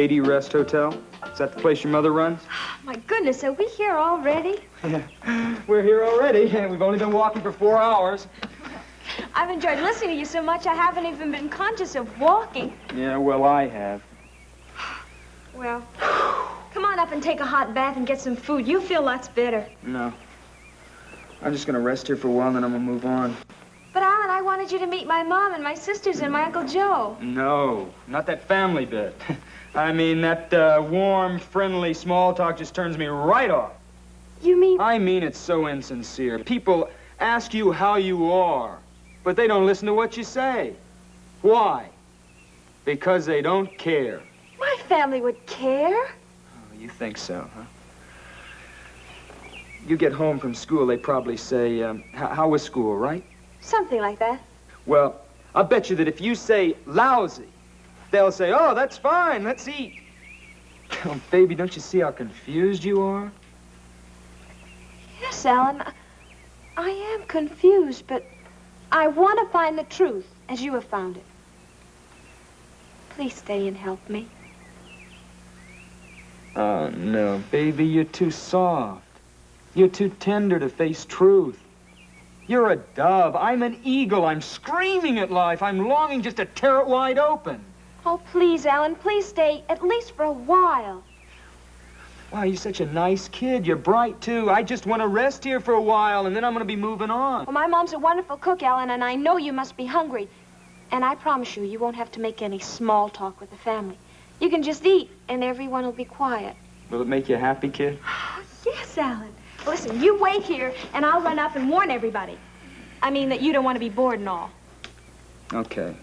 Shady Rest Hotel? Is that the place your mother runs? My goodness, are we here already? Yeah, we're here already. We've only been walking for 4 hours. I've enjoyed listening to you so much I haven't even been conscious of walking. Yeah, well, I have. Well, come on up and take a hot bath and get some food. You feel lots better. No. I'm just gonna rest here for a while and then I'm gonna move on. But, Alan, I wanted you to meet my mom and my sisters and my Uncle Joe. No, not that family bit. I mean, that warm, friendly small talk just turns me right off. You mean? I mean it's so insincere. People ask you how you are, but they don't listen to what you say. Why? Because they don't care. My family would care. Oh, you think so, huh? You get home from school, they probably say, how was school, right? Something like that. Well, I'll bet you that if you say lousy, they'll say, oh, that's fine, let's eat. Oh, baby, don't you see how confused you are? Yes, Alan, I am confused, but I want to find the truth, as you have found it. Please stay and help me. Oh, no, baby, you're too soft. You're too tender to face truth. You're a dove. I'm an eagle. I'm screaming at life. I'm longing just to tear it wide open. Oh, please, Alan, please stay, at least for a while. Wow, you're such a nice kid. You're bright, too. I just want to rest here for a while, and then I'm going to be moving on. Well, my mom's a wonderful cook, Alan, and I know you must be hungry. And I promise you, you won't have to make any small talk with the family. You can just eat, and everyone will be quiet. Will it make you happy, kid? Oh, yes, Alan. Listen, you wait here, and I'll run up and warn everybody. I mean that you don't want to be bored and all. Okay.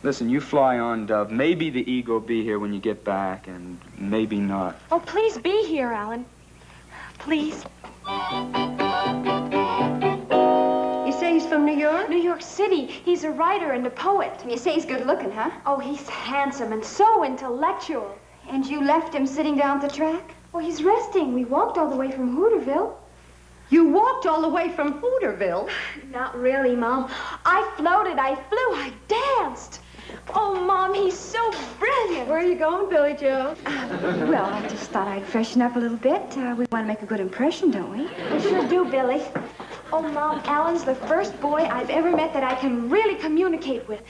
Listen, you fly on, Dove. Maybe the eagle will be here when you get back, and maybe not. Oh, please be here, Alan. Please. You say he's from New York? New York City. He's a writer and a poet. You say he's good looking, huh? Oh, he's handsome and so intellectual. And you left him sitting down at the track? Well, he's resting. We walked all the way from Hooterville. You walked all the way from Hooterville? Not really, Mom. I floated, I flew, I danced. Oh, Mom, he's so brilliant. Where are you going, Billie Jo? Well, I just thought I'd freshen up a little bit. We want to make a good impression, don't we? We sure do, Billie. Oh, Mom, Alan's the first boy I've ever met that I can really communicate with.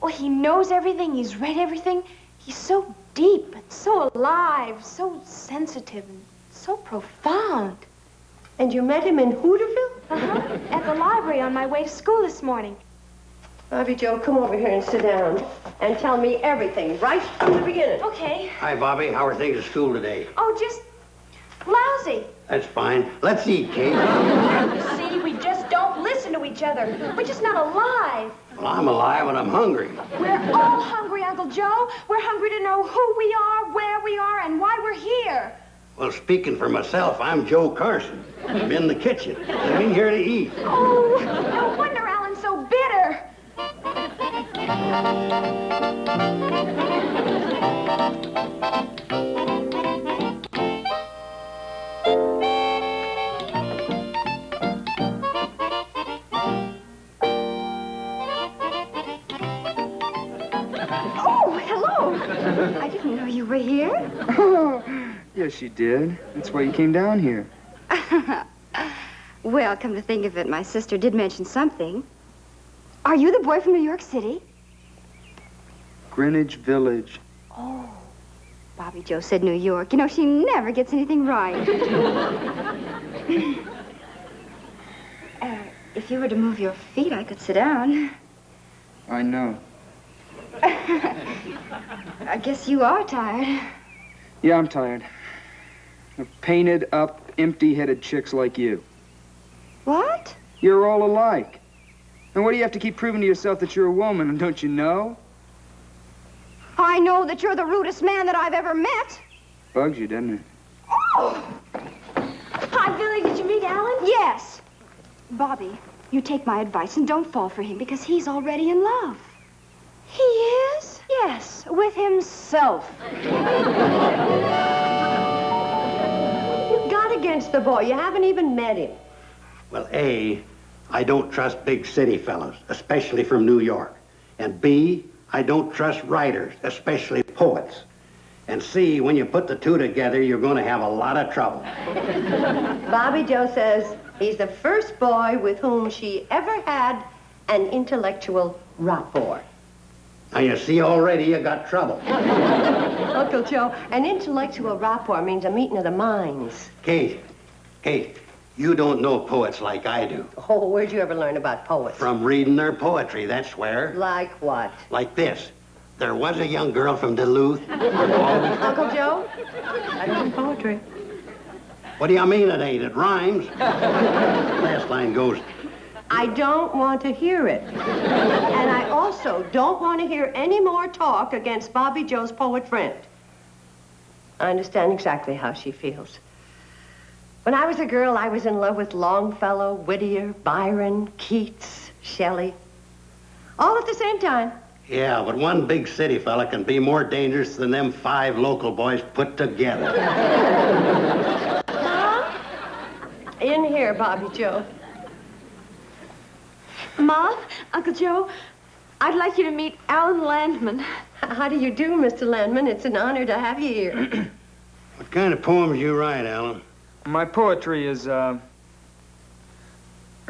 Oh, he knows everything, he's read everything. He's so deep and so alive, so sensitive and so profound. And you met him in Hooterville? Uh-huh. At the library on my way to school this morning. Bobbie Jo, come over here and sit down and tell me everything right from the beginning. Okay. Hi, Bobbie. How are things at school today? Oh, just lousy. That's fine. Let's eat, Kate. See, we just don't listen to each other. We're just not alive. Well, I'm alive and I'm hungry. We're all hungry, Uncle Joe. We're hungry to know who we are, where we are, and why we're here. Well, speaking for myself, I'm Joe Carson. I'm in the kitchen. I'm in here to eat. Oh, no wonder Alan's so bitter. Oh, hello. I didn't know you were here. Oh, yes, you did. That's why you came down here. Well, come to think of it, my sister did mention something. Are you the boy from New York City? Greenwich Village. Oh, Bobbie Jo said New York. You know, she never gets anything right. If you were to move your feet, I could sit down. I know. I guess you are tired. Yeah, I'm tired. Of painted up, empty-headed chicks like you. What? You're all alike. And what do you have to keep proving to yourself that you're a woman, don't you know? I know that you're the rudest man that I've ever met. Bugs you, doesn't it? Oh! Hi, Billie. Did you meet Alan? Yes. Bobbie, you take my advice and don't fall for him because he's already in love. He is? Yes, with himself. What have you got against the boy? You haven't even met him. Well, A, I don't trust big city fellas, especially from New York. And B, I don't trust writers, especially poets. And see, when you put the two together, you're going to have a lot of trouble. Bobbie Jo says he's the first boy with whom she ever had an intellectual rapport. Now, you see, already you got trouble. Uncle Joe, an intellectual rapport means a meeting of the minds. Kate, you don't know poets like I do. Oh, where'd you ever learn about poets? From reading their poetry, that's where. Like what? Like this. There was a young girl from Duluth. Uncle Joe, I don't know poetry. What do you mean it ain't? It rhymes. Last line goes, I don't want to hear it. And I also don't want to hear any more talk against Bobbie Jo's poet friend. I understand exactly how she feels. When I was a girl, I was in love with Longfellow, Whittier, Byron, Keats, Shelley. All at the same time. yeah, but one big city fella can be more dangerous than them 5 local boys put together. In here, Bobbie Jo. Mom, Uncle Joe, I'd like you to meet Alan Landman. How do you do, Mr. Landman? It's an honor to have you here. What kind of poems you write, Alan? My poetry is, a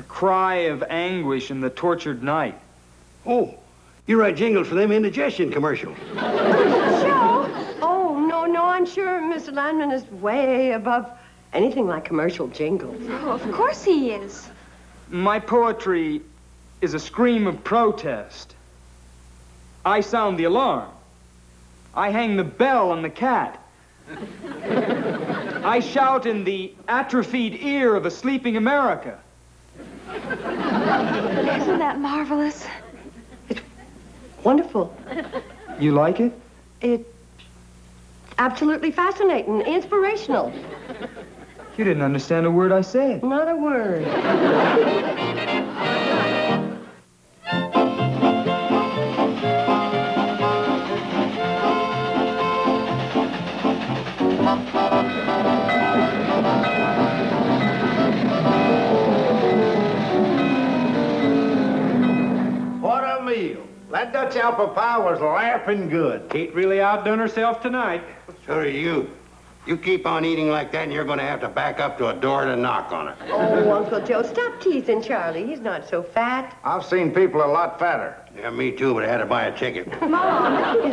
cry of anguish in the tortured night. Oh, you write jingles for them indigestion commercials. Joe! Oh, no, I'm sure Mr. Landman is way above anything like commercial jingles. Oh, of course he is. My poetry is a scream of protest. I sound the alarm. I hang the bell on the cat. I shout in the atrophied ear of a sleeping America. Isn't that marvelous? Wonderful. You like it? It's absolutely fascinating, inspirational. You didn't understand a word I said. Not a word. What a meal. That Dutch apple pie was laughing good. Kate really outdone herself tonight. So do you. You keep on eating like that, and you're going to have to back up to a door to knock on it. Oh, Uncle Joe, stop teasing Charlie. He's not so fat. I've seen people a lot fatter. Yeah, me too, but I had to buy a ticket. Mom,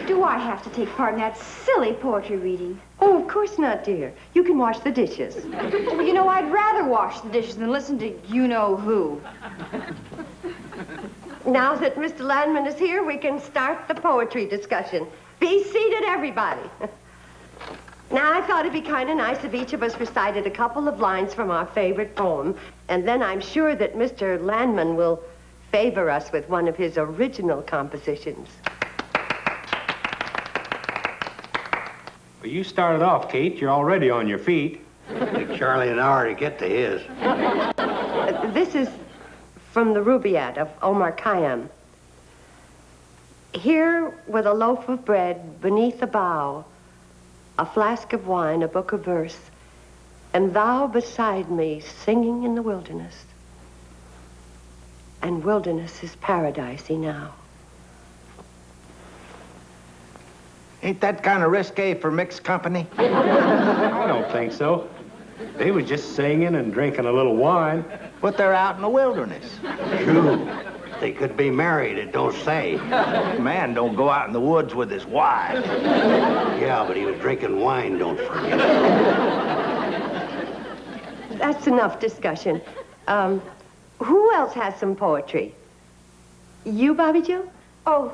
do I have to take part in that silly poetry reading? Oh, of course not, dear. You can wash the dishes. Well, you know, I'd rather wash the dishes than listen to you-know-who. Now that Mr. Landman is here, we can start the poetry discussion. Be seated, everybody. Now, I thought it'd be kind of nice if each of us recited a couple of lines from our favorite poem, and then I'm sure that Mr. Landman will favor us with one of his original compositions. Well, you started off, Kate. You're already on your feet. Took Charlie an hour to get to his. This is from the Rubaiyat of Omar Khayyam. Here, with a loaf of bread beneath a bough, a flask of wine, a book of verse, and thou beside me singing in the wilderness. And wilderness is paradisey now. Ain't that kind of risque for mixed company? I don't think so. They was just singing and drinking a little wine. But they're out in the wilderness. True. They could be married, it don't say. Man don't go out in the woods with his wife. Yeah, but he was drinking wine, don't forget. That's enough discussion. Who else has some poetry? You, Bobbie Jo? Oh,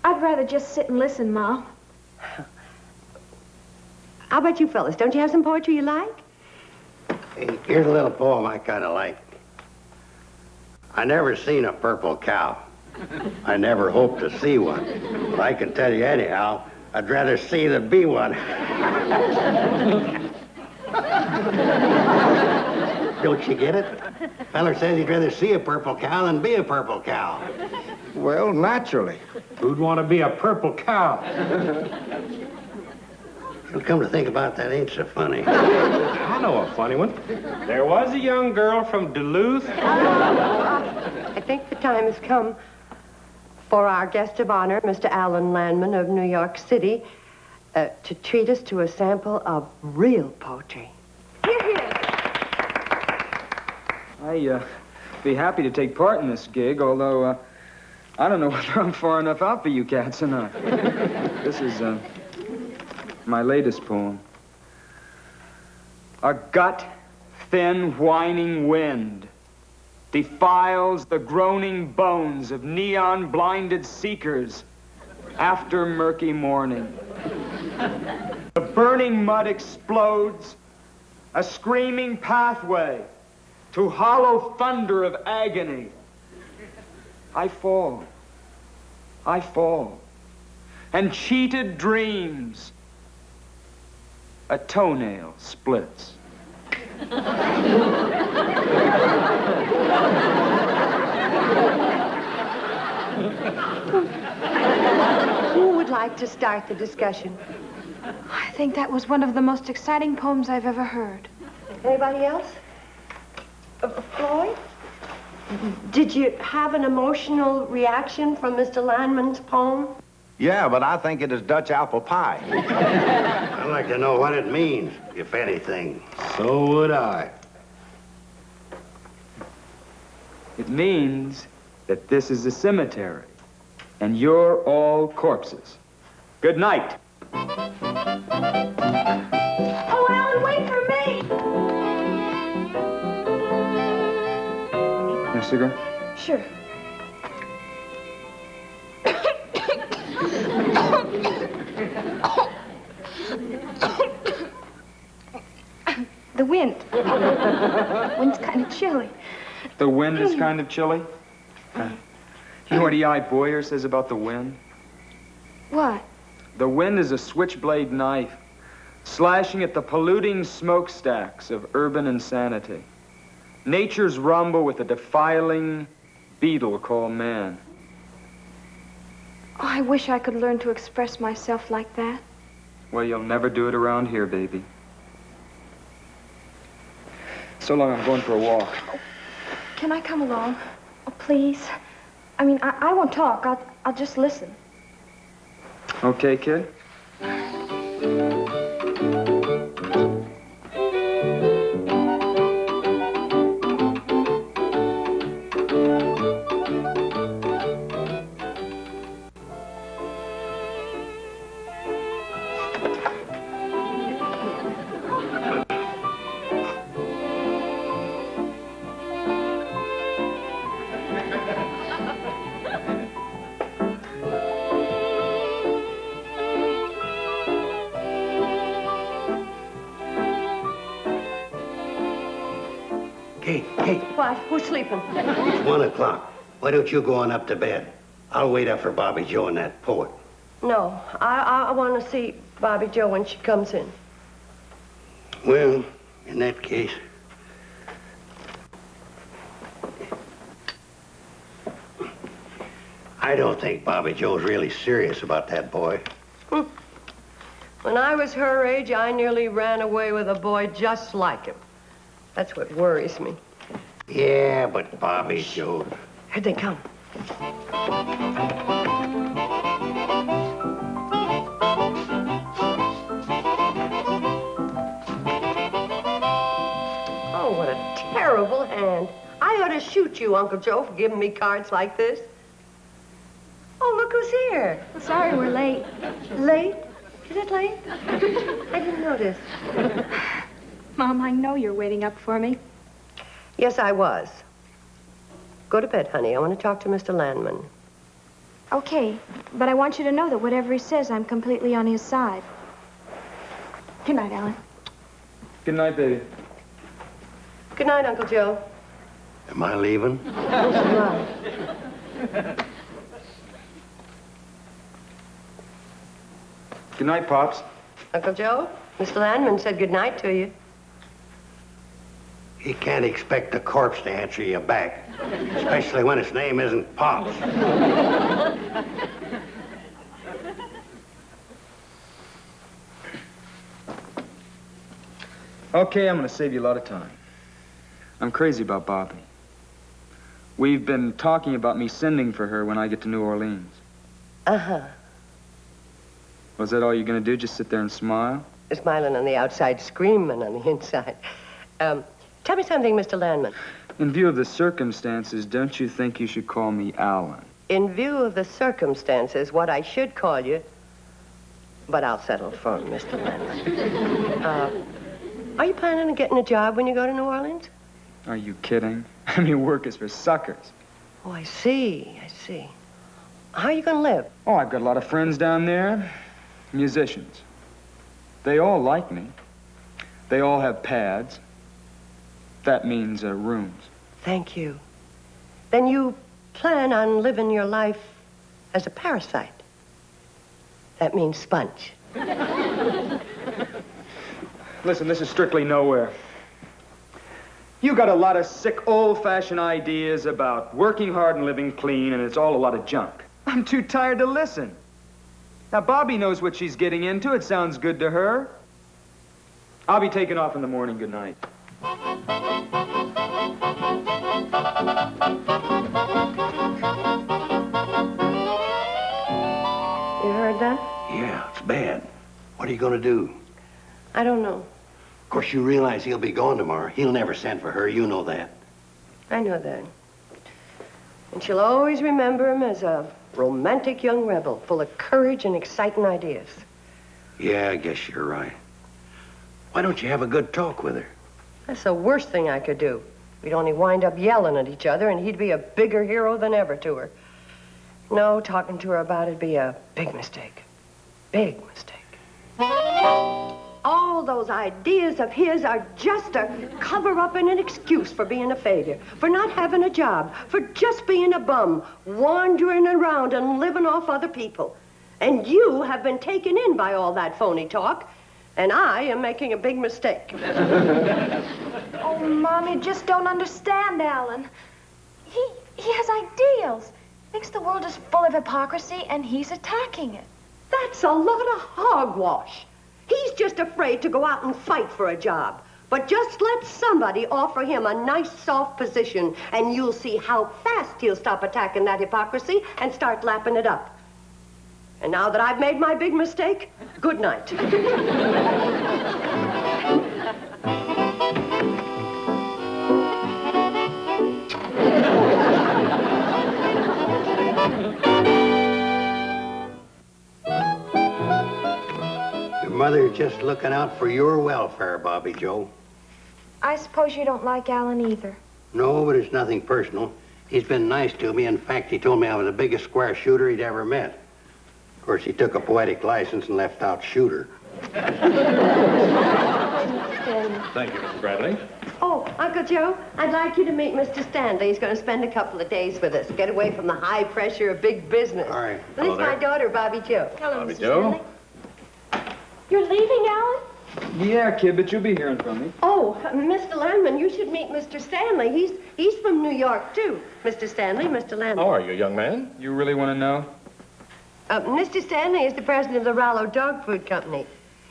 I'd rather just sit and listen, Mom. How about you fellas? Don't you have some poetry you like? Hey, here's a little poem I kind of like. I never seen a purple cow. I never hoped to see one. But I can tell you anyhow, I'd rather see than be one. Don't you get it? Feller says he'd rather see a purple cow than be a purple cow. Well, naturally. Who'd want to be a purple cow? You'll come to think about that, ain't so funny. I know a funny one. There was a young girl from Duluth. I think the time has come for our guest of honor, Mr. Alan Landman of New York City, to treat us to a sample of real poetry. Here, here. I'd be happy to take part in this gig, although I don't know whether I'm far enough out for you cats or not. This is my latest poem. A gut-thin, whining wind defiles the groaning bones of neon-blinded seekers after murky morning. The burning mud explodes, a screaming pathway to hollow thunder of agony. I fall, and cheated dreams. A toenail splits. Who would like to start the discussion? I think that was one of the most exciting poems I've ever heard. Anybody else? Floyd? Did you have an emotional reaction from Mr. Landman's poem? Yeah, but I think it is Dutch apple pie. I'd like to know what it means, if anything. So would I. It means that this is a cemetery, and you're all corpses. Good night. Oh, Alan, wait for me! You want a cigarette? Sure. The wind. Wind's kind of chilly. The wind is kind of chilly. You know what E.I. Boyer says about the wind? What? The wind is a switchblade knife, slashing at the polluting smokestacks of urban insanity. Nature's rumble with a defiling beetle called man. Oh, I wish I could learn to express myself like that. Well, you'll never do it around here, baby. So long, I'm going for a walk. Oh, can I come along? Oh, please. I mean, I won't talk. I'll just listen. Okay, kid? Kate. What? Who's sleeping? It's 1 o'clock. Why don't you go on up to bed? I'll wait up for Bobbie Jo and that poet. No, I want to see Bobbie Jo when she comes in. Well, in that case... I don't think Bobbie Jo's really serious about that boy. When I was her age, I nearly ran away with a boy just like him. That's what worries me. Yeah, but Bobbie Jo... Here they come. Oh, what a terrible hand. I ought to shoot you, Uncle Joe, for giving me cards like this. Oh, look who's here. Sorry we're late. Late? Is it late? I didn't notice. Mom, I know you're waiting up for me. Yes, I was. Go to bed, honey. I want to talk to Mr. Landman. Okay, but I want you to know that whatever he says, I'm completely on his side. Good night, Alan. Good night, baby. Good night, Uncle Joe. Am I leaving? Good night, Pops. Uncle Joe, Mr. Landman said good night to you. He can't expect the corpse to answer you back, especially when his name isn't Pops. Okay, I'm gonna save you a lot of time. I'm crazy about Bobbie. We've been talking about me sending for her when I get to New Orleans. Uh-huh. Was that all you're gonna do, just sit there and smile? Smiling on the outside, screaming on the inside. Tell me something, Mr. Landman. In view of the circumstances, don't you think you should call me Alan? In view of the circumstances, what I should call you, but I'll settle for Mr. Landman. Are you planning on getting a job when you go to New Orleans? Are you kidding? I mean, work is for suckers. Oh, I see. How are you going to live? Oh, I've got a lot of friends down there. Musicians. They all like me. They all have pads. That means rooms. Thank you. Then you plan on living your life as a parasite. That means sponge. Listen, this is strictly nowhere. You got a lot of sick, old-fashioned ideas about working hard and living clean, and it's all a lot of junk. I'm too tired to listen. Now, Bobbie knows what she's getting into. It sounds good to her. I'll be taking off in the morning. Good night. You heard that? Yeah, it's bad. What are you gonna do? I don't know. Of course, you realize he'll be gone tomorrow. He'll never send for her. You know that. I know that. And she'll always remember him as a romantic young rebel, full of courage and exciting ideas. Yeah, I guess you're right. Why don't you have a good talk with her? That's the worst thing I could do. We'd only wind up yelling at each other, and he'd be a bigger hero than ever to her. No, talking to her about it'd be a big mistake. Big mistake. All those ideas of his are just a cover-up and an excuse for being a failure, for not having a job, for just being a bum, wandering around and living off other people. And you have been taken in by all that phony talk, and I am making a big mistake. Oh, Mom, you just don't understand, Alan. He has ideals. Thinks the world is full of hypocrisy, and he's attacking it. That's a lot of hogwash. He's just afraid to go out and fight for a job. But just let somebody offer him a nice, soft position, and you'll see how fast he'll stop attacking that hypocrisy and start lapping it up. And now that I've made my big mistake, good night. Your mother's just looking out for your welfare, Bobbie Jo. I suppose you don't like Alan either. No, but it's nothing personal. He's been nice to me. In fact, he told me I was the biggest square shooter he'd ever met. Of course, he took a poetic license and left out shooter. Thank you, Mr. Bradley. Oh, Uncle Joe, I'd like you to meet Mr. Stanley. He's going to spend a couple of days with us. Get away from the high pressure of big business. All right. This is my daughter, Bobbie Jo. Hello, Bobbie Mr. Jo. Stanley. You're leaving, Alan? Yeah, kid, but you'll be hearing from me. Oh, Mr. Landman, you should meet Mr. Stanley. He's from New York, too. Mr. Stanley, Mr. Landman. How are you, young man? You really want to know? Mr. Stanley is the president of the Rollo Dog Food Company.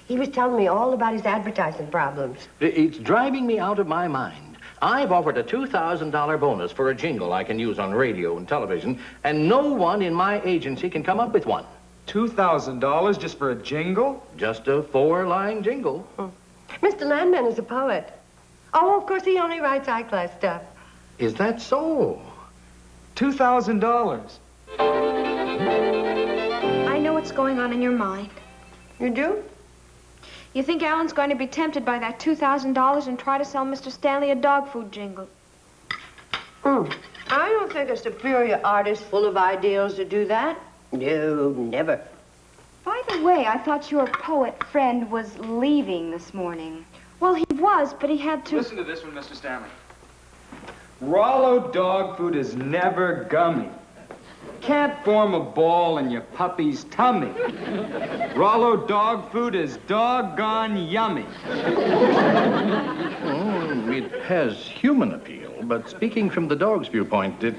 He was telling me all about his advertising problems. It's driving me out of my mind. I've offered a $2,000 bonus for a jingle I can use on radio and television, and no one in my agency can come up with one. $2,000 just for a jingle? Just a 4-line jingle. Mr. Landman is a poet. Oh, of course, he only writes high-class stuff. Is that so? $2,000. I know what's going on in your mind. You do? You think Alan's going to be tempted by that $2,000 and try to sell Mr. Stanley a dog food jingle. I don't think a superior artist full of ideals would do that. No, never. By the way, I thought your poet friend was leaving this morning. Well, he was, but he had to... Listen to this one, Mr. Stanley. Rollo dog food is never gummy. Can't form a ball in your puppy's tummy. Rollo dog food is doggone yummy. It has human appeal, but speaking from the dog's viewpoint, it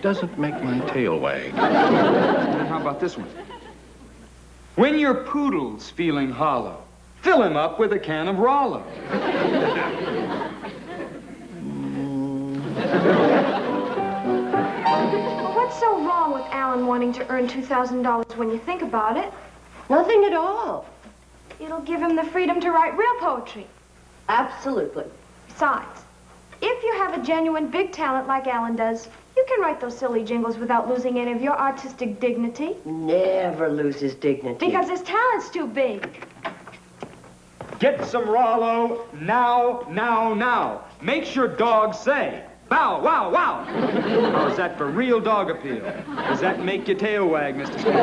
doesn't make my tail wag. And how about this one? When your poodle's feeling hollow, fill him up with a can of Rollo. What's so wrong with Alan wanting to earn $2,000 when you think about it? Nothing at all. It'll give him the freedom to write real poetry. Absolutely. Besides, if you have a genuine big talent like Alan does, you can write those silly jingles without losing any of your artistic dignity. Never loses dignity. Because his talent's too big. Get some Rollo now, now, now. Makes your dog say, bow, wow, wow. How's that for real dog appeal? Does that make your tail wag, Mr. Smith?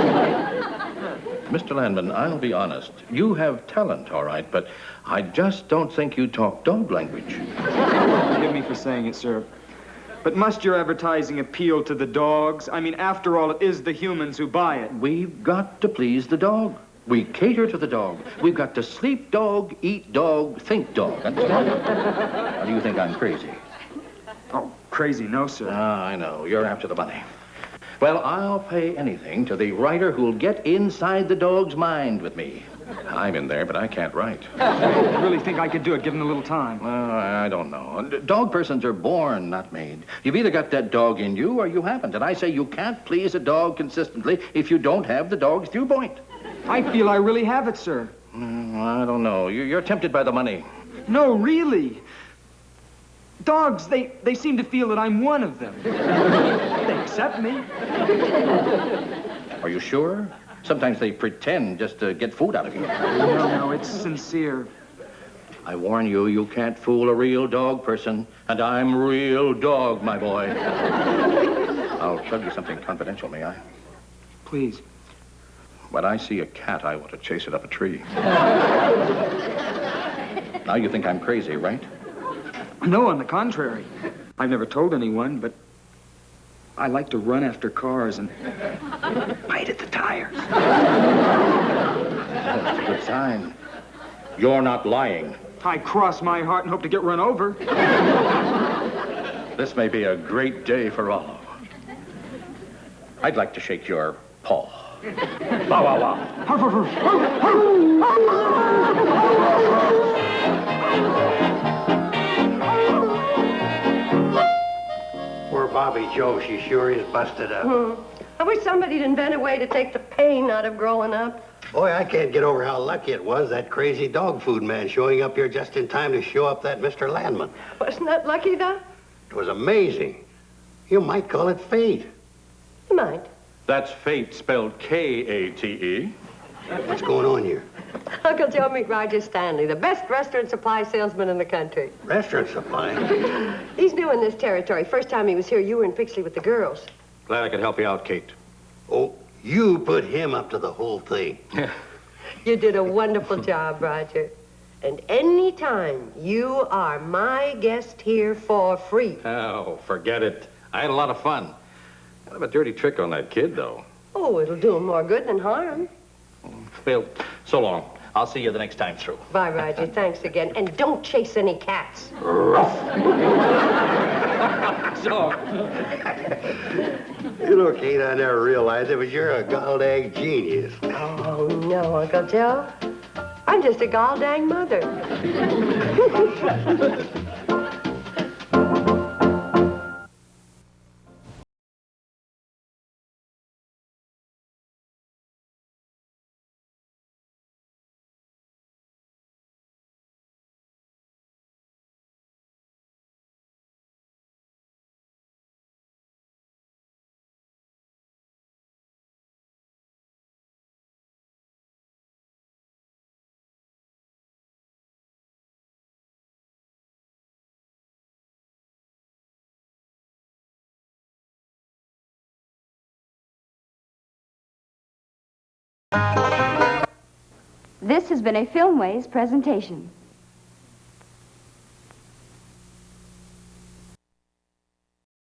Mr. Landman, I'll be honest. You have talent, all right, but I just don't think you talk dog language. Forgive me for saying it, sir. But must your advertising appeal to the dogs? I mean, after all, it is the humans who buy it. We've got to please the dog. We cater to the dog. We've got to sleep dog, eat dog, think dog. Understand? Or do you think I'm crazy? Oh, crazy, no, sir. Ah, I know. You're after the money. Well, I'll pay anything to the writer who'll get inside the dog's mind with me. I'm in there, but I can't write. I really think I could do it, given a little time. Well, I don't know. Dog persons are born, not made. You've either got that dog in you or you haven't. And I say you can't please a dog consistently if you don't have the dog's viewpoint. I feel I really have it, sir. I don't know. You're tempted by the money. No, really. Dogs, they seem to feel that I'm one of them. They accept me. Are you sure? Sometimes they pretend just to get food out of you. No, it's sincere. I warn you, you can't fool a real dog person. And I'm real dog, my boy. I'll tell you something confidential, may I? Please. When I see a cat, I want to chase it up a tree. Now you think I'm crazy, right? No, on the contrary. I've never told anyone, but I like to run after cars and bite at the tires. That's a good sign. You're not lying. I cross my heart and hope to get run over. This may be a great day for Rollo. I'd like to shake your paw. Bow, wow, wow. Poor Bobbie Jo, she sure is busted up. I wish somebody'd invent a way to take the pain out of growing up. Boy, I can't get over how lucky it was, that crazy dog food man showing up here just in time to show up that Mr. Landman. Wasn't that lucky, though? It was amazing. You might call it fate. You might. That's fate spelled K-A-T-E. What's going on here? Uncle Joe meet Roger Stanley, the best restaurant supply salesman in the country. Restaurant supply? He's new in this territory. First time he was here, you were in Pixley with the girls. Glad I could help you out, Kate. Oh, you put him up to the whole thing. You did a wonderful job, Roger. And any time you are my guest here for free. Oh, forget it. I had a lot of fun. Kind of a dirty trick on that kid, though. Oh, it'll do him more good than harm. Well, so long. I'll see you the next time through. Bye, Roger. Thanks again. And don't chase any cats. So. You know, Kate, I never realized it, but you're a gall-dang genius. Oh, no, Uncle Joe. I'm just a gall-dang mother. This has been a Filmways presentation.